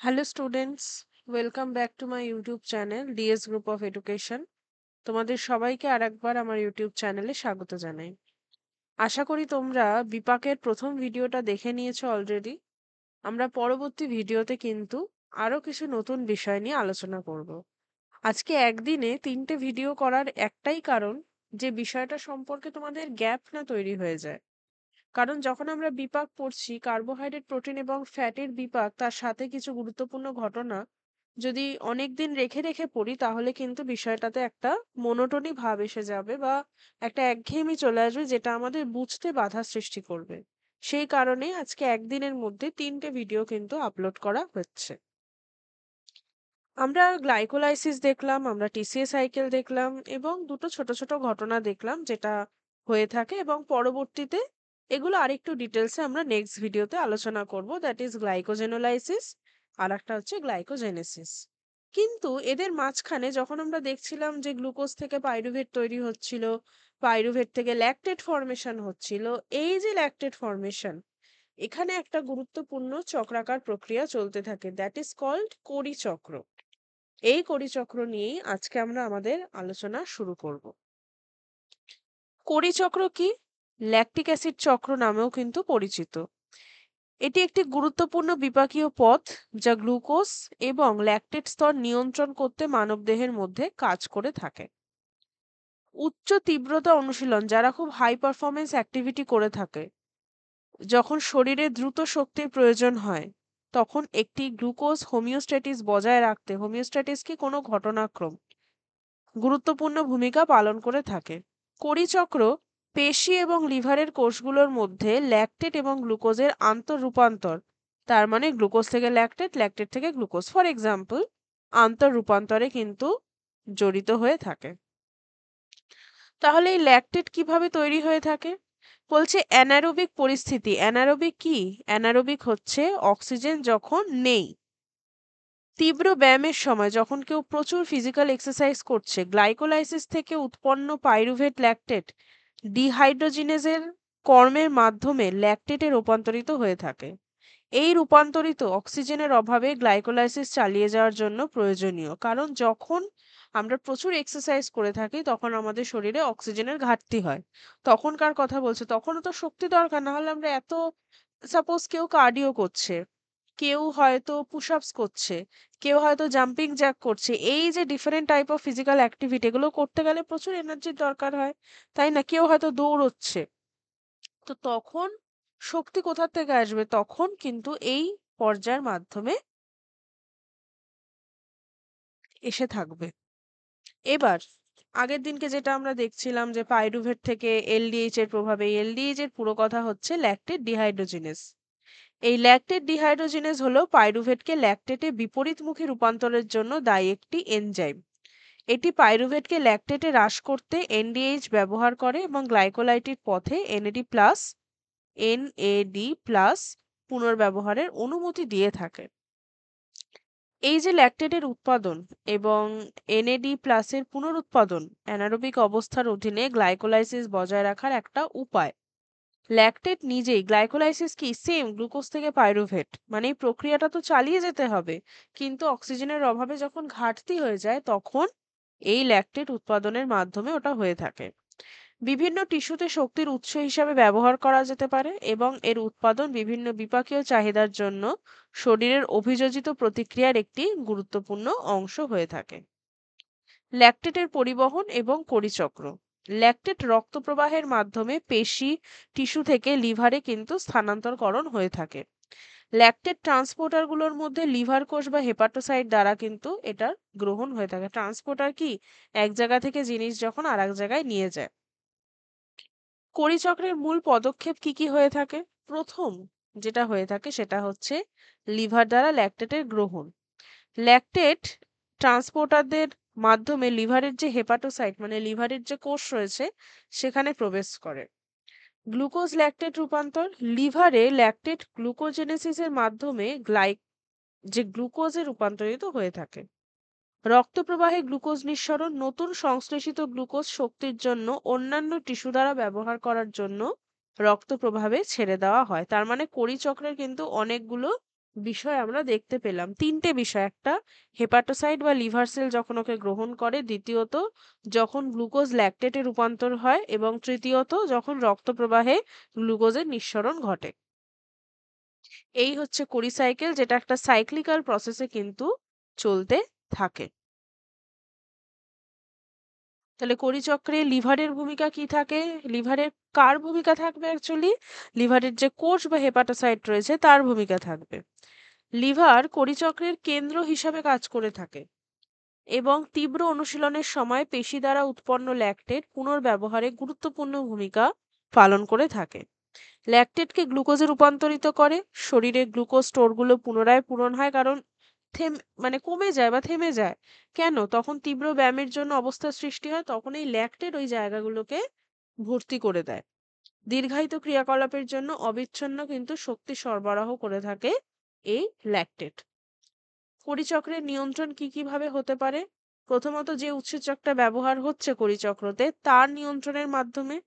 Hello students, welcome back to my YouTube channel DS group of education. তোমাদের সবাইকে আরেকবার আমার ইউটিউব চ্যানেলে স্বাগত জানাই। আশা করি তোমরা বিপাকের প্রথম ভিডিওটা দেখে নিয়েছো অলরেডি। আমরা পরবর্তী ভিডিওতে কিন্তু আরো কিছু নতুন বিষয় নিয়ে আলোচনা করব। আজকে একদিনে 3টে ভিডিও করার একটাই কারণ, যে বিষয়টা সম্পর্কে তোমাদের গ্যাপ না তৈরি হয়ে যায়। কারণ যখন আমরা বিপাক পড়ছি, কার্বোহাইড্রেট, প্রোটিন এবং ফ্যাটের বিপাক, তার সাথে কিছু গুরুত্বপূর্ণ ঘটনা যদি অনেকদিন রেখে রেখে পড়ি, তাহলে কিন্তু বিষয়টাতে একটা মনোটনি ভাব এসে যাবে বা একটা একঘেয়েমি চলে আসবে, যেটা আমাদের বুঝতে বাধা সৃষ্টি করবে। সেই কারণে আজকে একদিনের মধ্যে 3টে ভিডিও কিন্তু আপলোড করা হচ্ছে। আমরা গ্লাইকোলাইসিস দেখলাম, আমরা টিসিএ সাইকেল দেখলাম এবং দুটো ছোট ছোট ঘটনা দেখলাম যেটা হয়ে থাকে, এবং পরবর্তীতে এগুলো আরেকটু ডিটেলসে আমরা নেক্সট ভিডিওতে আলোচনা করব, দ্যাট ইজ গ্লাইকোজেনোলাইসিস, আর একটা হচ্ছে গ্লাইকোজেনেসিস। কিন্তু এদের মাঝখানে যখন আমরা দেখছিলাম যে গ্লুকোজ থেকে পাইরুভেট তৈরি হচ্ছিল, পাইরুভেট থেকে ল্যাকটেট ফর্মেশন হচ্ছিল, এই যে ল্যাকটেট ফর্মেশন, এখানে একটা গুরুত্বপূর্ণ চক্রাকার প্রক্রিয়া চলতে থাকে, দ্যাট ইজ কল্ড কোরি চক্র। এই কোরিচক্র নিয়েই আজকে আমরা আমাদের আলোচনা শুরু করব। কোরিচক্র কি? ল্যাকটিক অ্যাসিড চক্র নামেও কিন্তু পরিচিত। এটি একটি গুরুত্বপূর্ণ বিপাকীয় পথ যা গ্লুকোজ এবং ল্যাকটেট স্তর নিয়ন্ত্রণ করতে মানবদেহের মধ্যে কাজ করে থাকে। উচ্চ তীব্রতা অনুশীলন, যারা খুব হাই পারফরমেন্স অ্যাক্টিভিটি করে থাকে, যখন শরীরে দ্রুত শক্তির প্রয়োজন হয়, তখন একটি গ্লুকোজ হোমিওস্ট্যাটিস বজায় রাখতে, হোমিওস্ট্যাটিস কি কোনো ঘটনাক্রম, গুরুত্বপূর্ণ ভূমিকা পালন করে থাকে। কোরিচক্র পেশি এবং লিভারের কোষগুলোর মধ্যে ল্যাকটেট এবং গ্লুকোজের আন্তঃরূপান্তর, তার মানে গ্লুকোজ থেকে ল্যাকটেট, ল্যাকটেট থেকে গ্লুকোজ, ফর এক্সাম্পল, আন্তঃরূপান্তরে কিন্তু জড়িত হয়ে থাকে। তাহলে এই ল্যাকটেট কিভাবে তৈরি হয়ে থাকে? বলছে অ্যানারোবিক পরিস্থিতি। অ্যানারোবিক কি? অ্যানারোবিক হচ্ছে অক্সিজেন যখন নেই। তীব্র ব্যায়ামের সময় যখন কেউ প্রচুর ফিজিক্যাল এক্সারসাইজ করছে, গ্লাইকোলাইসিস থেকে উৎপন্ন পাইরুভেট ল্যাকটেট ডিহাইড্রোজিনেজের কর্মের মাধ্যমে ল্যাকটেটে রূপান্তরিত হয়ে থাকে। এই রূপান্তরিত অক্সিজেনের অভাবে গ্লাইকোলাইসিস চালিয়ে যাওয়ার জন্য প্রয়োজনীয়, কারণ যখন আমরা প্রচুর এক্সারসাইজ করে থাকি তখন আমাদের শরীরে অক্সিজেনের ঘাটতি হয়। তখনকার কথা বলছে, তখনও তো শক্তি দরকার, না হলে আমরা এত, সাপোজ কেউ কার্ডিও করছে, কেউ হয়তো পুশ আপস করছে, কেউ হয়তো জাম্পিং জ্যাক করছে, এই যে different type of physical activity, এগুলো করতে গেলে প্রচুর এনার্জির দরকার হয়, তাই না? কেউ হয়তো দৌড়চ্ছে, তো তখন শক্তি কোথা থেকে আসবে? তখন কিন্তু এই পর্যায়ের মাধ্যমে এসে থাকবে। এবার আগের দিনকে যেটা আমরা দেখছিলাম যে পাইরুভেট থেকে এলডিএইচ এর প্রভাবে, এলডিএইচ এর পুরো কথা হচ্ছে ল্যাকটেট ডিহাইড্রোজিনেস। এই ল্যাকটেট ডিহাইড্রোজিনেস হলো পাইরুভেটকে ল্যাকটেটে বিপরীতমুখী রূপান্তরের জন্য দায়ী একটি এনজাইম। এটি পাইরুভেটকে ল্যাকটেটে হ্রাস করতে এনডিএইচ ব্যবহার করে এবং গ্লাইকোলাইটির পথে এনএডি প্লাস পুনর্ব্যবহারের অনুমতি দিয়ে থাকে। এই যে ল্যাকটেটের উৎপাদন এবং এনএডি প্লাসের পুনরুৎপাদন অ্যানারোবিক অবস্থার অধীনে গ্লাইকোলাইসিস বজায় রাখার একটা উপায়। ল্যাকটেট নিজেই, গ্লাইকোলাইসিস কি সেম গ্লুকোজ থেকে পাইরুভেট, মানে এই প্রক্রিয়াটা তো চালিয়ে যেতে হবে, কিন্তু অক্সিজেনের অভাবে যখন ঘাটতি হয়ে যায় তখন এই ল্যাকটেট উৎপাদনের মাধ্যমে ওটা হয়ে থাকে। বিভিন্ন টিস্যুতে শক্তির উৎস হিসাবে ব্যবহার করা যেতে পারে এবং এর উৎপাদন বিভিন্ন বিপাকীয় চাহিদার জন্য শরীরের অভিযোজিত প্রতিক্রিয়ার একটি গুরুত্বপূর্ণ অংশ হয়ে থাকে। ল্যাকটেটের পরিবহন এবং পরিচক্র। ল্যাকটেট রক্ত প্রবাহের মাধ্যমে পেশি, টিস্যু থেকে লিভারে কিন্তু স্থানান্তরকরণ হয়ে থাকে। ল্যাকটেট ট্রান্সপোর্টারগুলোর মধ্যে লিভার কোষ বা হেপাটোসাইট দ্বারা কিন্তু এটা গ্রহণ হয়ে থাকে। ট্রান্সপোর্টার কি? এক জায়গা থেকে জিনিস যখন আর এক জায়গায় নিয়ে যায়। কোরিচক্রের মূল পদক্ষেপ কি কি হয়ে থাকে? প্রথম যেটা হয়ে থাকে সেটা হচ্ছে লিভার দ্বারা ল্যাকটেটের গ্রহণ। ল্যাকটেট ট্রান্সপোর্টারদের মাধ্যমে লিভারের যে হেপাটোসাইট, মানে লিভারের যে কোষ রয়েছে, সেখানে প্রবেশ করে। গ্লুকোজ ল্যাকটেট রূপান্তর। লিভারে ল্যাকটেট গ্লুকোজেনেসিসের মাধ্যমে যে গ্লুকোজে রূপান্তরিত হয়ে থাকে। রক্ত প্রবাহে গ্লুকোজ নিঃসরণ। নতুন সংশ্লেষিত গ্লুকোজ শক্তির জন্য অন্যান্য টিস্যু দ্বারা ব্যবহার করার জন্য রক্ত প্রবাহে ছেড়ে দেওয়া হয়। তার মানে কোরিচক্রের কিন্তু অনেকগুলো বিষয় আমরা দেখতে পেলাম। ৩টে বিষয়, একটা হেপাটোসাইট বা লিভার সেল যখন ওকে গ্রহণ করে, দ্বিতীয়ত যখন গ্লুকোজ ল্যাকটেটে রূপান্তর হয়, এবং তৃতীয়ত যখন রক্ত প্রবাহে গ্লুকোজের নিঃসরণ ঘটে। এই হচ্ছে কোরি সাইকেল, যেটা একটা সাইক্লিক্যাল প্রসেসে কিন্তু চলতে থাকে। তাহলে কোরি চক্রে লিভারের ভূমিকা কি থাকে? লিভারের কার ভূমিকা থাকবে অ্যাকচুয়ালি? লিভারের যে কোষ বা হেপাটোসাইট রয়েছে তার ভূমিকা থাকবে। লিভার কোরি চক্রের কেন্দ্র হিসাবে কাজ করে থাকে এবং তীব্র অনুশীলনের সময় পেশি দ্বারা উৎপন্ন ল্যাকটেট পুনর্ব্যবহারে গুরুত্বপূর্ণ ভূমিকা পালন করে থাকে। ল্যাকটেটকে গ্লুকোজে রূপান্তরিত করে, শরীরে গ্লুকোজ স্টোরগুলো পুনরায় পূরণ হয়, কারণ থেম মানে কমে যায় বা থেমে যায়। কেন? তখন তীব্র ব্যায়ামের জন্য অবস্থার সৃষ্টি হয়, তখন এই ল্যাকটেট ওই জায়গাগুলোকে ভর্তি করে দেয়। দীর্ঘায়িত ক্রিয়াকলাপের জন্য অবিচ্ছিন্ন কিন্তু শক্তি সরবরাহ করে থাকে এই ল্যাকটেট। কোরিচক্রের নিয়ন্ত্রণ কি ভাবে হতে পারে? প্রথমত, যে উৎসেচকটা ব্যবহার হচ্ছে কোরিচক্রতে তার নিয়ন্ত্রণের মাধ্যমে।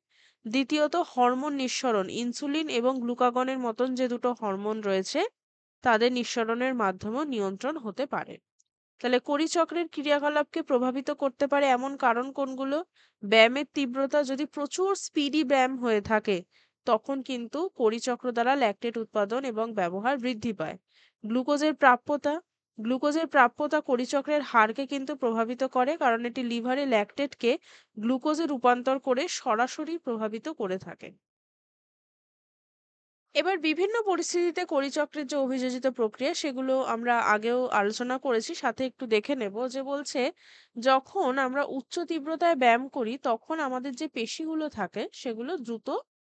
দ্বিতীয়ত, হরমোন নিঃসরণ, ইনসুলিন এবং গ্লুকাগনের মতন যে দুটো হরমোন রয়েছে তাদের নিঃসরণের মাধ্যমেও নিয়ন্ত্রণ হতে পারে। তাহলে কোরিচক্রের ক্রিয়াকলাপকে প্রভাবিত করতে পারে এমন কারণ কোনগুলো? ব্যায়ামের তীব্রতা, যদি প্রচুর স্পিডি ব্যায়াম হয়ে থাকে তখন কিন্তু কোরিচক্র দ্বারা ল্যাকটেট উৎপাদন এবং ব্যবহার বৃদ্ধি পায়। গ্লুকোজের প্রাপ্যতা, গ্লুকোজের প্রাপ্যতা কোরিচক্রের হারকে কিন্তু প্রভাবিত করে, কারণ এটি লিভারে ল্যাকটেটকে গ্লুকোজে রূপান্তর করে সরাসরি প্রভাবিত করে থাকে। এবার বিভিন্ন পরিস্থিতিতে কোরিচক্রের যে অভিযোজিত প্রক্রিয়া সেগুলো আমরা আগেও আলোচনা করেছি, সাথে একটু দেখে নেব। যে বলছে, যখন আমরা উচ্চ তীব্রতায় ব্যায়াম করি তখন আমাদের যে পেশিগুলো থাকে সেগুলো দ্রুত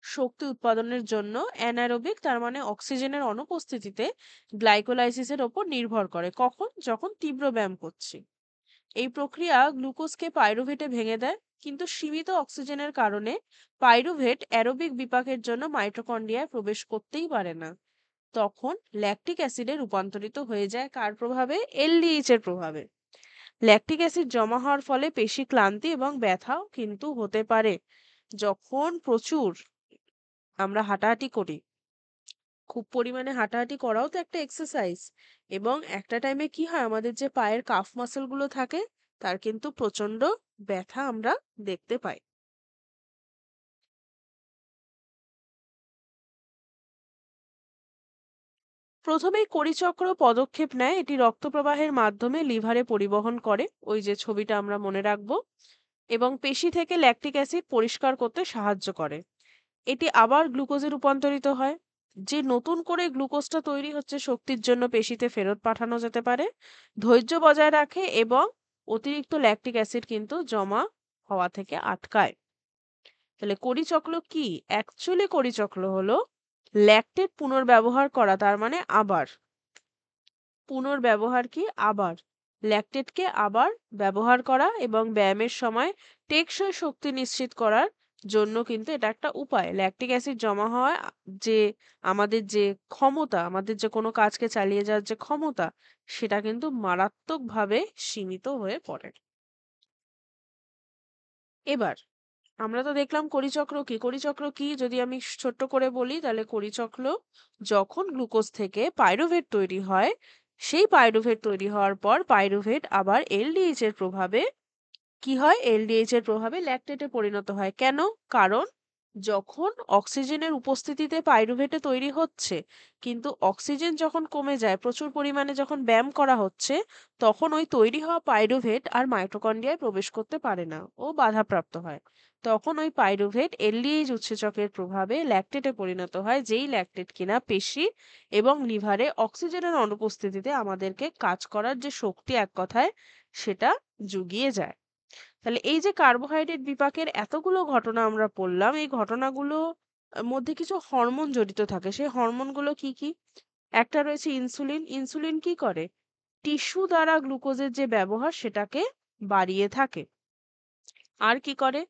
শক্তি উৎপাদনের জন্য অ্যানারোবিক, তার মানে অক্সিজেনের অনুপস্থিতিতে গ্লাইকোলাইসিসের ওপর নির্ভর করে। কখন? যখন তীব্র ব্যায়াম করছি। এই প্রক্রিয়া গ্লুকোজকে পাইরুভেটে ভেঙে দেয়, কিন্তু সীমিত অক্সিজেনের কারণে পাইরুভেট অ্যারোবিক বিপাকের জন্য মাইটোকন্ড্রিয়ায় প্রবেশ করতেই পারে না। তখন ল্যাকটিক অ্যাসিডে রূপান্তরিত হয়ে যায় কার প্রভাবে? এলডিএইচ এর প্রভাবে। ল্যাকটিক অ্যাসিড জমা হওয়ার ফলে পেশি ক্লান্তি এবং ব্যথাও কিন্তু হতে পারে। যখন প্রচুর আমরা হাঁটাহাঁটি করি, খুব পরিমাণে হাঁটাহাঁটি করাও তো একটা এক্সারসাইজ, এবং একটা টাইমে কি হয়, আমাদের যে পায়ের কাফ মাসল গুলো থাকে তার কিন্তু প্রচন্ড ব্যথা আমরা দেখতে পাই। প্রথমেই কোরিচক্র পদক্ষেপ নেয়, এটি রক্ত প্রবাহের মাধ্যমে লিভারে পরিবহন করে, ওই যে ছবিটা আমরা মনে রাখবো, এবং পেশি থেকে ল্যাকটিক অ্যাসিড পরিষ্কার করতে সাহায্য করে। এটি আবার গ্লুকোজে রূপান্তরিত হয়। যে নতুন করে গ্লুকোজটা তৈরি হচ্ছে শক্তির জন্য পেশিতে ফেরত পাঠানো যেতে পারে, ধৈর্য বজায় রাখে এবং অতিরিক্ত ল্যাকটিক অ্যাসিড কিন্তু জমা হওয়া থেকে আটকায়। তাহলে কোরিচক্র কি? অ্যাকচুয়ালি কোরিচক্র হলো ল্যাকটেট পুনর্ব্যবহার করা, তার মানে আবার পুনর্ব্যবহার, কি আবার ল্যাকটেটকে আবার ব্যবহার করা, এবং ব্যায়ামের সময় টেকসই শক্তি নিশ্চিত করার জন্য কিন্তু এটা একটা উপায়। ল্যাকটিক অ্যাসিড জমা হওয়ায় যে আমাদের যে ক্ষমতা, আমাদের যে কোনো কাজকে চালিয়ে যাওয়ার যে ক্ষমতা, সেটা কিন্তু মারাত্মকভাবে সীমিত হয়ে পড়ে। এবার আমরা তো দেখলাম কোরিচক্র কি। কোরিচক্র কি যদি আমি ছোট্ট করে বলি, তাহলে কোরিচক্র, যখন গ্লুকোজ থেকে পাইরুভেট তৈরি হয়, সেই পাইরুভেট তৈরি হওয়ার পর পাইরুভেট আবার এলডিএইচ এর প্রভাবে কি হয়? এলডিএইচ এর প্রভাবে ল্যাকটেটে পরিণত হয়। কেন? কারণ যখন অক্সিজেনের উপস্থিতিতে পাইরুভেটে তৈরি হচ্ছে, কিন্তু অক্সিজেন যখন কমে যায়, প্রচুর পরিমাণে যখন ব্যায়াম করা হচ্ছে, তখন ওই তৈরি হওয়া পাইরুভেট আর মাইটোকন্ড্রিয়ায় প্রবেশ করতে পারে না, ও বাধাপ্রাপ্ত হয়। তখন ওই পাইরুভেট এলডিএইচ উৎসেচকের প্রভাবে ল্যাকটেটে পরিণত হয়, যেই ল্যাকটেট কিনা পেশি এবং লিভারে অক্সিজেনের অনুপস্থিতিতে আমাদেরকে কাজ করার যে শক্তি, এক কথায় সেটা জুগিয়ে যায়। তাহলে এই যে কার্বোহাইড্রেট বিপাকের এতগুলো ঘটনা আমরা পড়লাম, এই ঘটনাগুলো মধ্যে কিছু হরমোন জড়িত থাকে। সেই হরমোনগুলো কি কি? একটা রয়েছে ইনসুলিন। ইনসুলিন কি করে? টিস্যু দ্বারা গ্লুকোজের যে ব্যবহার সেটাকে বাড়িয়ে থাকে। আর কি করে?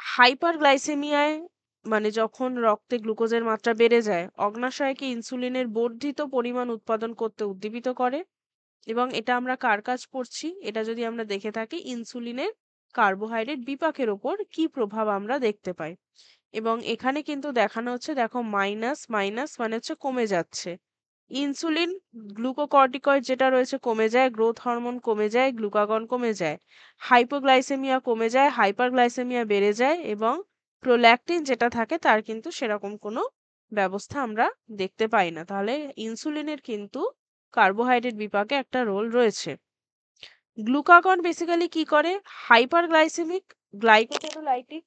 হাইপারগ্লাইসেমিয়ায়, মানে যখন রক্তে গ্লুকোজের মাত্রা বেড়ে যায়, অগ্ন্যাশয়কে ইনসুলিনের বর্ধিত পরিমাণ উৎপাদন করতে উদ্দীপিত করে। এবং এটা আমরা কার কাজ পড়ছি? এটা যদি আমরা দেখে থাকি, ইনসুলিনের কার্বোহাইড্রেট বিপাকের ওপর কি প্রভাব আমরা দেখতে পাই। এবং এখানে কিন্তু দেখানো হচ্ছে, দেখো মাইনাস মাইনাস মানে হচ্ছে কমে যাচ্ছে, ইনসুলিন, গ্লুকোকর্টিকয়েড যেটা রয়েছে কমে যায়, গ্রোথ হরমোন কমে যায়, গ্লুকাগন কমে যায়, হাইপোগ্লাইসেমিয়া কমে যায়, হাইপারগ্লাইসেমিয়া বেড়ে যায় এবং প্রোল্যাকটিন যেটা থাকে তার কিন্তু সেরকম কোনো ব্যবস্থা আমরা দেখতে পাই না। তাহলে ইনসুলিনের কিন্তু কার্বোহাইড্রেট বিপাকে একটা রোল রয়েছে। গ্লুকাগন বেসিক্যালি কি করে? হাইপারগ্লাইসেমিক গ্লাইকোপ্রোলাইটিক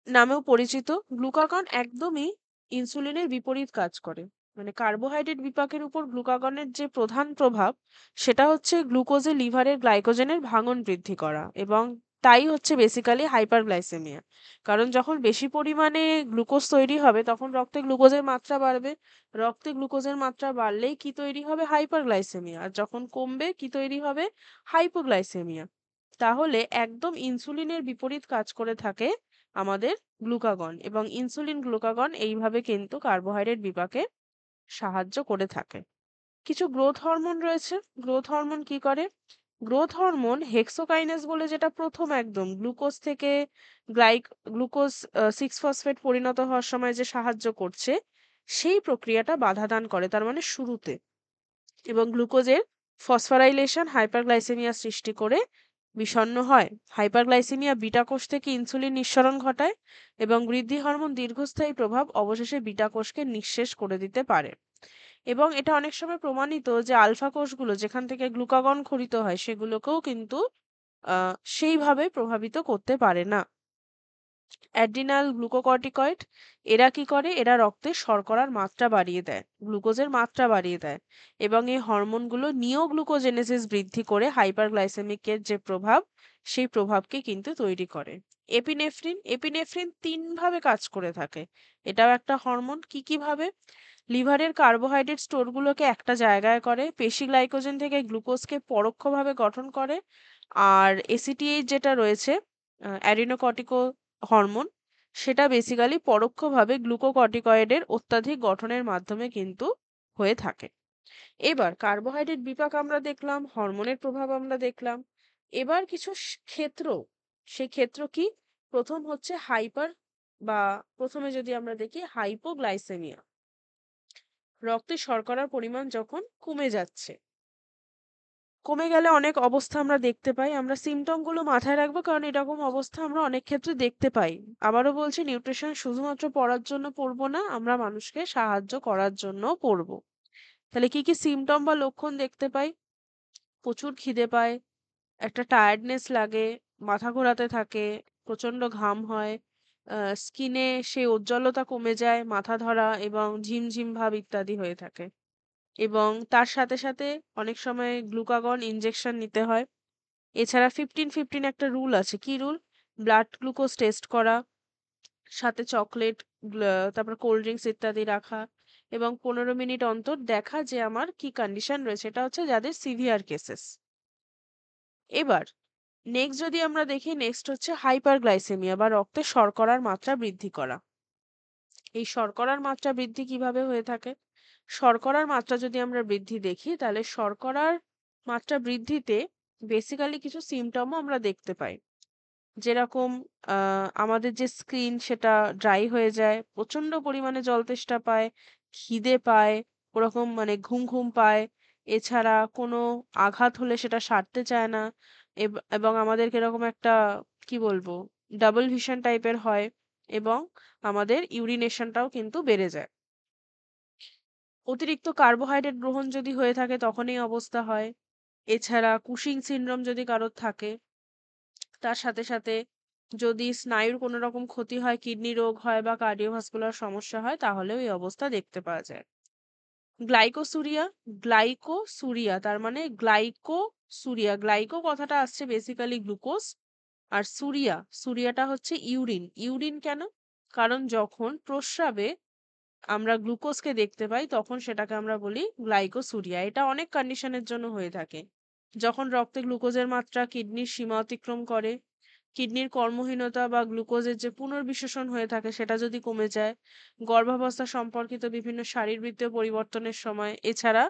নামেও পরিচিত। গ্লুকাগন একদমই ইনসুলিনের বিপরীত কাজ করে। মানে কার্বোহাইড্রেট বিপাকের উপর গ্লুকাগনের যে প্রধান প্রভাব সেটা হচ্ছে গ্লুকোজে লিভারের গ্লাইকোজেনের ভাঙন বৃদ্ধি করা এবং তাই হচ্ছে বেসিক্যালি হাইপারগ্লাইসেমিয়া। কারণ যখন বেশি পরিমাণে গ্লুকোজ তৈরি হবে তখন রক্তে গ্লুকোজের মাত্রা বাড়বে। রক্তে গ্লুকোজের মাত্রা বাড়লেই কি তৈরি হবে? হাইপারগ্লাইসেমিয়া। আর যখন কমবে কি তৈরি হবে? হাইপোগ্লাইসেমিয়া। তাহলে একদম ইনসুলিনের বিপরীত কাজ করে থাকে আমাদের গ্লুকাগন এবং ইনসুলিন গ্লুকাগন এইভাবে কিন্তু কার্বোহাইড্রেট বিপাকে সাহায্য করে থাকে। কিছু গ্রোথ হরমোন রয়েছে। গ্রোথ হরমোন কি করে? গ্রোথ হরমোন হেক্সোকাইনেজ বলে যেটা প্রথম একদম গ্লুকোজ থেকে গ্লুকোজ 6 ফসফেট পরিণত হওয়ার সময় যে সাহায্য করছে সেই প্রক্রিয়াটা বাধা দান করে তার মানে শুরুতে, এবং গ্লুকোজের ফসফোরাইলেশন হাইপারগ্লাইসেমিয়া সৃষ্টি করে বিষণ্ণ হয়। হাইপারগ্লাইসেমিয়া বিটা কোষ থেকে ইনসুলিন নিঃসরণ ঘটায় এবং বৃদ্ধি হরমোন দীর্ঘস্থায়ী প্রভাব অবশেষে বিটা কোষকে নিঃশেষ করে দিতে পারে। এবং এটা অনেক সময় প্রমাণিত যে আলফা কোষগুলো যেখান থেকে গ্লুকাগন খরিত হয় সেগুলোকেও কিন্তু সেইভাবে প্রভাবিত করতে পারে না। অ্যাড্রিনাল গ্লুকোকর্টিকয়েড এরা কি করে? এরা রক্তে শর্করার মাত্রা বাড়িয়ে দেয়, গ্লুকোজের মাত্রা বাড়িয়ে দেয় এবং এই হরমোনগুলো নিওগ্লুকোজেনেসিস বৃদ্ধি করে হাইপারগ্লাইসেমিকের যে প্রভাব সেই প্রভাবকে কিন্তু তৈরি করে। এপিনেফ্রিন, এপিনেফ্রিন তিনভাবে কাজ করে থাকে। এটাও একটা হরমোন। কি কি ভাবে? লিভারের কার্বোহাইড্রেট স্টোরগুলোকে একটা জায়গায় করে, পেশি গ্লাইকোজেন থেকে গ্লুকোজকে পরোক্ষভাবে গঠন করে, আর এসিটিএইচ যেটা রয়েছে অ্যাডিনোকর্টিকো হরমোন সেটা বেসিক্যালি পরোক্ষভাবে গ্লুকোকর্টিকয়েডের অত্যাধিক গঠনের মাধ্যমে কিন্তু হয়ে থাকে। এবার কার্বোহাইড্রেট বিপাক আমরা দেখলাম, হরমোনের প্রভাব আমরা দেখলাম। এবার কিছু ক্ষেত্র, সেই ক্ষেত্র কি? প্রথম হচ্ছে হাইপার বা প্রথমে যদি আমরা দেখি হাইপোগ্লাইসেমিয়া, রক্তে শর্করার পরিমাণ যখন কমে যাচ্ছে, কমে গেলে অনেক অবস্থা আমরা দেখতে পাই। আমরা সিমটম গুলো মাথায় রাখবো কারণ এরকম অবস্থা আমরা অনেক ক্ষেত্রে দেখতে পাই। আবারও বলছি, নিউট্রিশন শুধুমাত্র পড়ার জন্য পড়বো না, আমরা মানুষকে সাহায্য করার জন্য পড়বো। তাহলে কি কি সিমটম বা লক্ষণ দেখতে পাই? প্রচুর খিদে পায়, একটা টায়ার্ডনেস লাগে, মাথা ঘোরাতে থাকে, প্রচন্ড ঘাম হয়, স্কিনে সেই উজ্জ্বলতা কমে যায়, মাথা ধরা এবং ঝিমঝিম ভাব ইত্যাদি হয়ে থাকে। এবং তার সাথে সাথে অনেক সময় গ্লুকাগন ইনজেকশন নিতে হয়। এছাড়া 15-15 একটা রুল আছে। কি রুল? ব্লাড গ্লুকোজ টেস্ট করা, সাথে চকলেট, তারপর কোল্ড ড্রিঙ্কস ইত্যাদি রাখা এবং 15 মিনিট অন্তর দেখা যে আমার কি কন্ডিশন রয়েছে। এটা হচ্ছে যাদের সিভিয়ার কেসেস। এবার নেক্সট যদি আমরা দেখি, নেক্সট হচ্ছে হাইপারগ্লাইসেমিয়া বা রক্তে শর্করার মাত্রা বৃদ্ধি করা। এই শর্করার মাত্রা বৃদ্ধি কিভাবে হয়ে থাকে? শর্করার মাত্রা যদি আমরা বৃদ্ধি দেখি তাহলে শর্করার মাত্রা বৃদ্ধিতে বেসিক্যালি কিছু সিমটমও আমরা দেখতে পাই। যেরকম আমাদের যে স্কিন সেটা ড্রাই হয়ে যায়, প্রচন্ড পরিমাণে জল তেষ্টা পায়, খিদে পায়, ওরকম মানে ঘুম ঘুম পায়। এছাড়া কোনো আঘাত হলে সেটা সারতে চায় না এবং আমাদের কিরকম একটা কি বলবো ডাবল ভিশন টাইপের হয় এবং আমাদের ইউরিনেশনটাও কিন্তু বেড়ে যায়। অতিরিক্ত কার্বোহাইড্রেট গ্রহণ যদি হয়ে থাকে তখন এই অবস্থা হয়। এছাড়া কুশিং সিনড্রোম যদি কারোর থাকে, তার সাথে সাথে যদি স্নায়ুর কোনো রকম ক্ষতি হয়, কিডনি রোগ হয় বা কার্ডিওভাস্কুলার সমস্যা হয় তাহলেও এই অবস্থা দেখতে পাওয়া যায়। গ্লাইকোসুরিয়া, গ্লাইকোসুরিয়া তার মানে গ্লাইকোসুরিয়া, গ্লাইকো কথাটা আসছে বেসিক্যালি গ্লুকোজ, আর সুরিয়া, সুরিয়াটা হচ্ছে ইউরিন। ইউরিন কেন? কারণ যখন প্রস্রাবে আমরা গ্লুকোজকে দেখতে পাই তখন সেটাকে আমরা বলি গ্লাইকোসুরিয়া। এটা অনেক কন্ডিশনের জন্য হয়ে থাকে। যখন রক্তে গ্লুকোজের মাত্রা কিডনির সীমা অতিক্রম করে, কিডনির কর্মহীনতা বা গ্লুকোজের যে পুনর্বিশোষণ হয়ে থাকে সেটা যদি কমে যায়, গর্ভাবস্থা সম্পর্কিত বিভিন্ন শারীরবৃত্তীয় পরিবর্তনের সময়, এছাড়া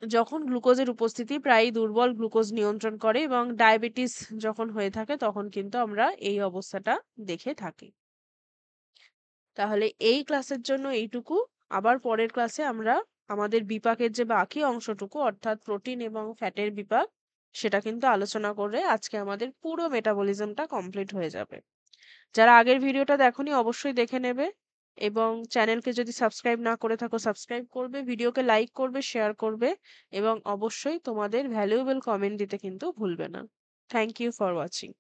যখন গ্লুকোজের উপস্থিতি প্রায়ই দুর্বল গ্লুকোজ নিয়ন্ত্রণ করে এবং ডায়াবেটিস যখন হয়ে থাকে তখন কিন্তু আমরা এই অবস্থাটা দেখে থাকি। তাহলে এই ক্লাসের জন্য এইটুকু। আবার পরের ক্লাসে আমরা আমাদের বিপাকের যে বাকি অংশটুকু অর্থাৎ প্রোটিন এবং ফ্যাটের বিপাক সেটা কিন্তু আলোচনা করে আজকে আমাদের পুরো মেটাবলিজমটা কমপ্লিট হয়ে যাবে। যারা আগের ভিডিওটা দেখোনি অবশ্যই দেখে নেবে এবং চ্যানেলকে যদি সাবস্ক্রাইব না করে থাকো সাবস্ক্রাইব করবে, ভিডিওকে লাইক করবে, শেয়ার করবে এবং অবশ্যই তোমাদের ভ্যালুয়েবল কমেন্ট দিতে কিন্তু ভুলবে না। Thank you for watching.